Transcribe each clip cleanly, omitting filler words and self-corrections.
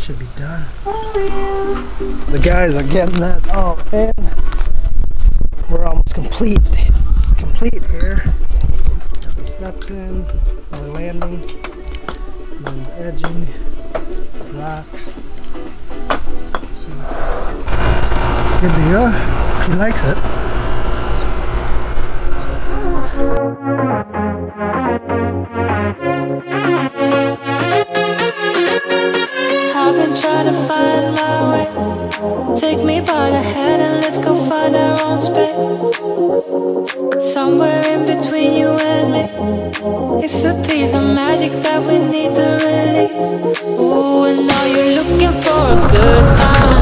Should be done. The guys are getting that all in. We're almost complete here. Got the steps in, our landing, and the edging, rocks. So, good to go. He likes it. I've been trying to find my way. Take me by the hand and let's go find our own space. Somewhere in between you and me. It's a piece of magic that we need to release. Ooh, and now you're looking for a good time.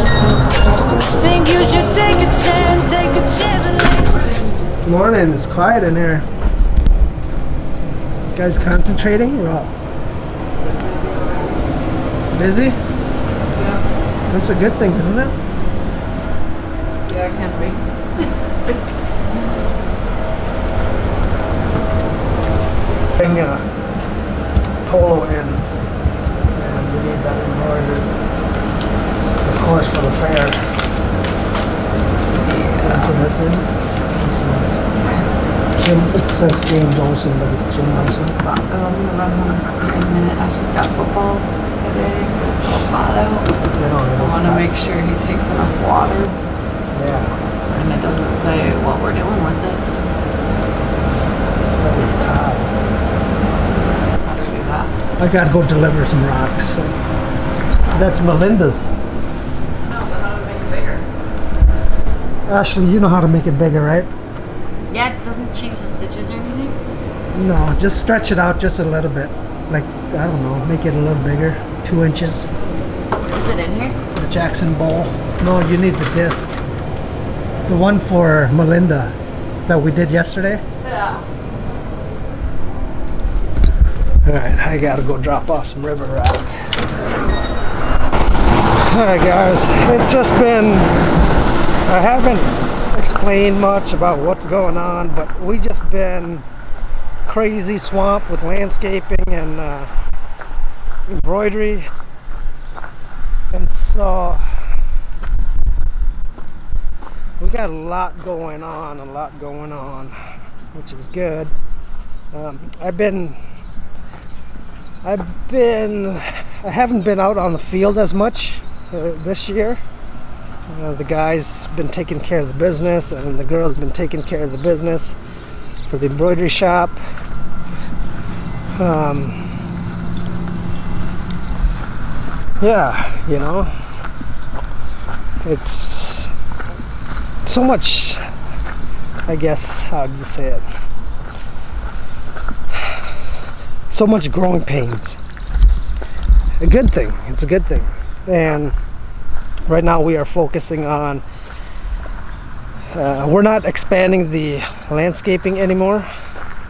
I think you should take a chance and leave. Morning, it's quiet in here. You guys concentrating? We're up. Busy? Yeah. That's a good thing, isn't it? Yeah, I can't wait. Bring a polo in, and we need that embroidered, of course, for the fair. Put this in. It says James Olsen, but it's Jim Olsen. I'm gonna run home in a minute. I should got football today. It's all hot out. I want to make sure he takes enough water. Yeah. And it doesn't say what we're doing with it. How to do that? I gotta go deliver some rocks. So. That's Melinda's. No, but how to make it bigger? Ashley, you know how to make it bigger, right? Yeah, it doesn't change the stitches or anything? No, just stretch it out just a little bit. Like, I don't know, make it a little bigger. 2 inches. Is it in here? The Jackson bowl. No, you need the disc. The one for Melinda that we did yesterday. Yeah. Alright, I gotta go drop off some river rock. Alright guys, it's just been, I haven't explained much about what's going on, but we just been crazy swamped with landscaping and embroidery, and so we got a lot going on, which is good. I haven't been out on the field as much this year. The guy's been taking care of the business, and the girl's been taking care of the business for the embroidery shop. Yeah, you know, it's so much, I guess, how would you say it? So much growing pains. A good thing. It's a good thing. And right now we are focusing on, we're not expanding the landscaping anymore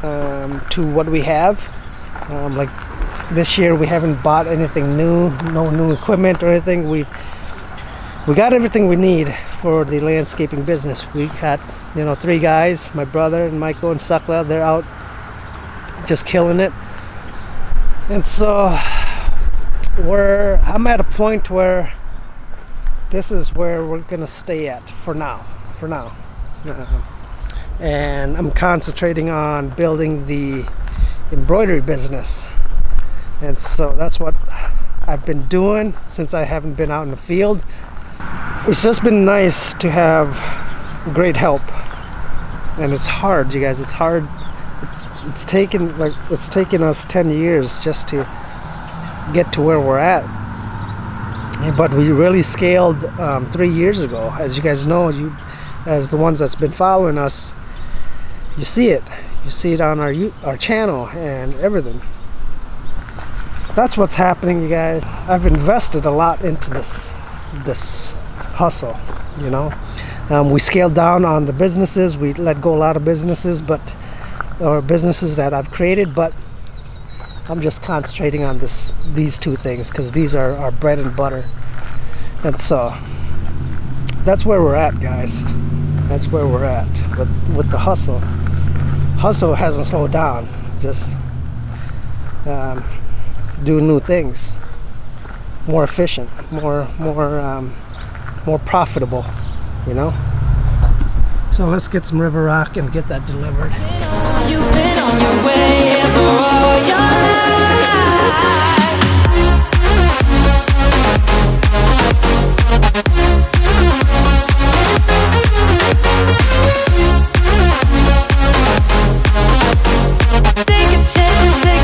to what we have. Like this year we haven't bought anything new, no new equipment or anything. We got everything we need for the landscaping business. We got, you know, 3 guys, my brother and Michael and Sakla. They're out just killing it. And so I'm at a point where this is where we're gonna stay at for now. And I'm concentrating on building the embroidery business, and so that's what I've been doing since I haven't been out in the field. It's just been nice to have great help, and it's hard, you guys. It's hard. It's taken us 10 years just to get to where we're at, but we really scaled 3 years ago. As you guys know, as the ones that's been following us, you see it on our channel and everything. That's what's happening, you guys. I've invested a lot into this hustle, you know. We scaled down on the businesses. We let go a lot of businesses, or businesses that I've created, but I'm just concentrating on these 2 things, because these are our bread and butter. And so that's where we're at, guys. That's where we're at with the hustle. Hustle hasn't slowed down, just doing new things. more efficient, more profitable, you know. So let's get some river rock and get that delivered. You've been on your way for all your life. Take a chance with me.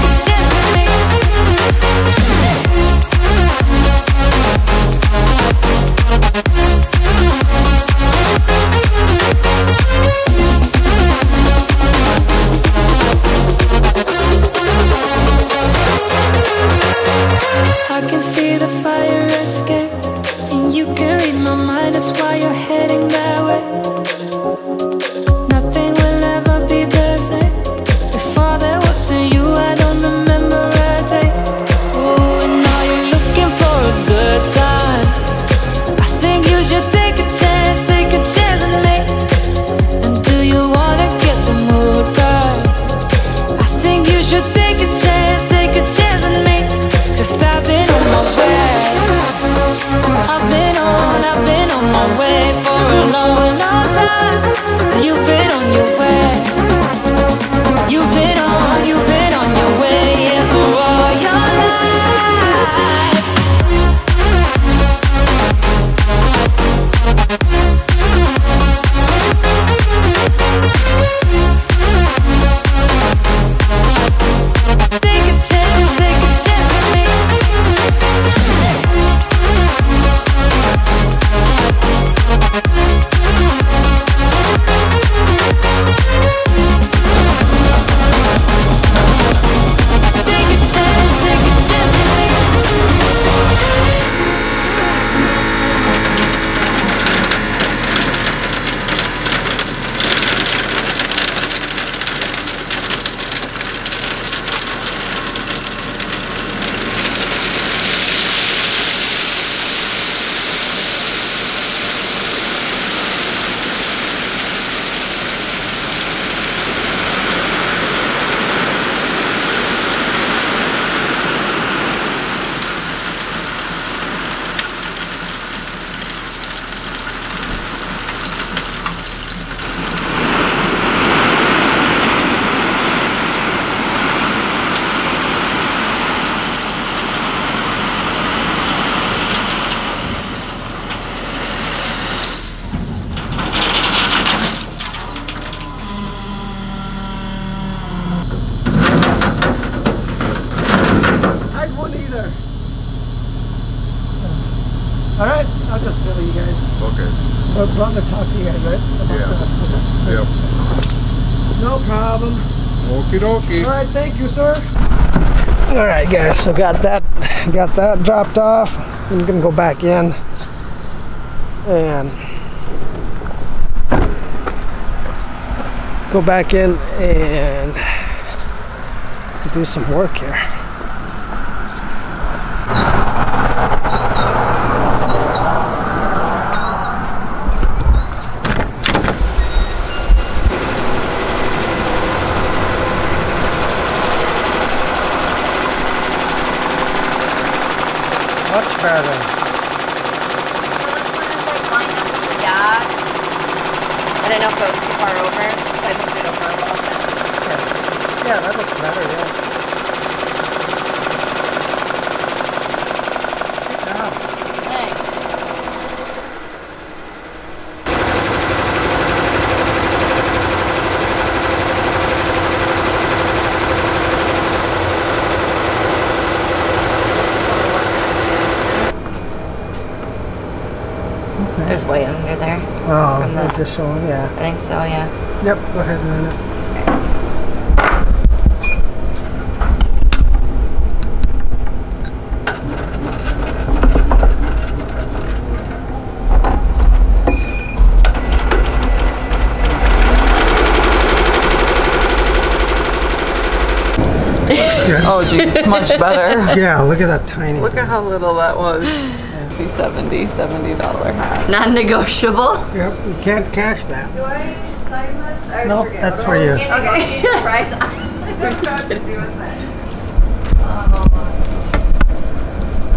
I can see the fire escape, and you can read my mind, that's why you're heading that way. Nothing will ever be the same. Before there was a you, I don't remember a day. Ooh, and now you're looking for a good time. I think you should take a chance with me. And do you wanna get the mood right? I think you should take a chance with me. 'Cause I've been on my way. I've been on my way for a long, long time. You've been on your way. You've been on your way, yeah, for all your life. Take a chance with me. All right, I'll just bill you guys. Okay. But I'm going to talk to you guys, right? Yeah. Yep. No problem. Okie dokie. All right, thank you, sir. All right, guys. So got that dropped off. I'm gonna go back in and do some work here. Much better. I didn't know if it was too far over, so I moved it over a little bit. Yeah, that looks better, yeah. Good job. Thanks. Okay. There's way under there. Oh, From the- it's just showing, yeah. I think so, yeah. Yep, go ahead and run it. Looks good. Oh geez, much better. Yeah, look at that tiny Look thing. at how little that was. $70 hat. Non-negotiable. Yep, you can't cash that. Do I sign this? I Nope, forget. that's for you. Okay. Price. What's that to do with it?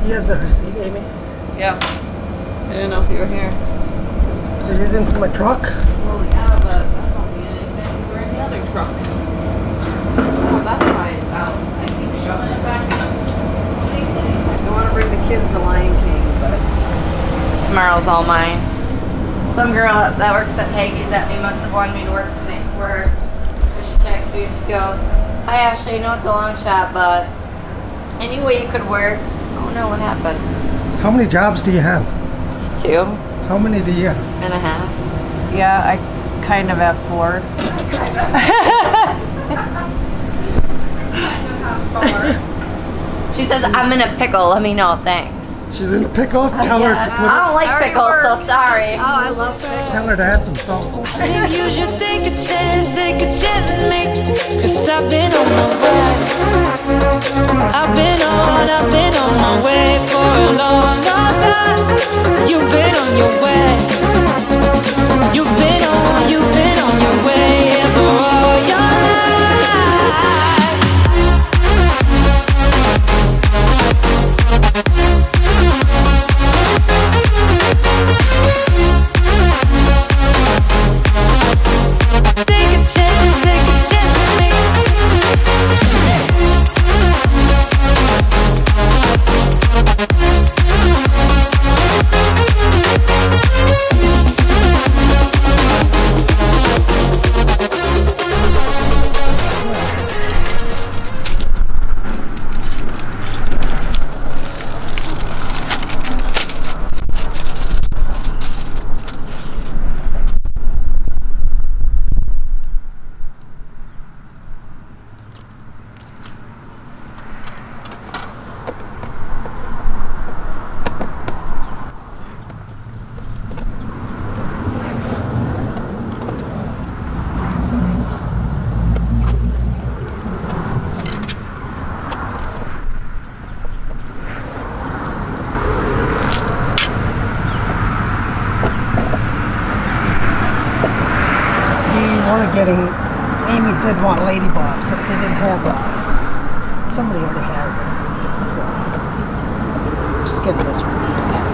You have the receipt, Amy? Yeah. I didn't know if you were here. They're using this in my truck? Well, yeah, but I don't need anything. We're in the other truck. Oh, that's why it's out. I keep shoving it back in. I want to bring the kids to Lion King, but Tomorrow's all mine. Some girl that works at Haggie's at me must have wanted me to work today for her. She texts me and she goes, "Hi Ashley, I know it's a long shot, but any way you could work." Oh no, what happened? How many jobs do you have? Just 2 How many do you have? and a half. yeah, I kind of have 4. She says, "I'm in a pickle, let me know, thanks." She's in a pickle. Tell her to put I don't like Already pickles, so worked. sorry. Oh, I love pickles. Tell her to add some salt. I think you should take a chance with me. Cause I've been on my way. I've been on my way for a long, long time. You've been on your way. You've been on your way for all your life. Amy did want Lady Boss, but they didn't have somebody already has it. So just getting this one.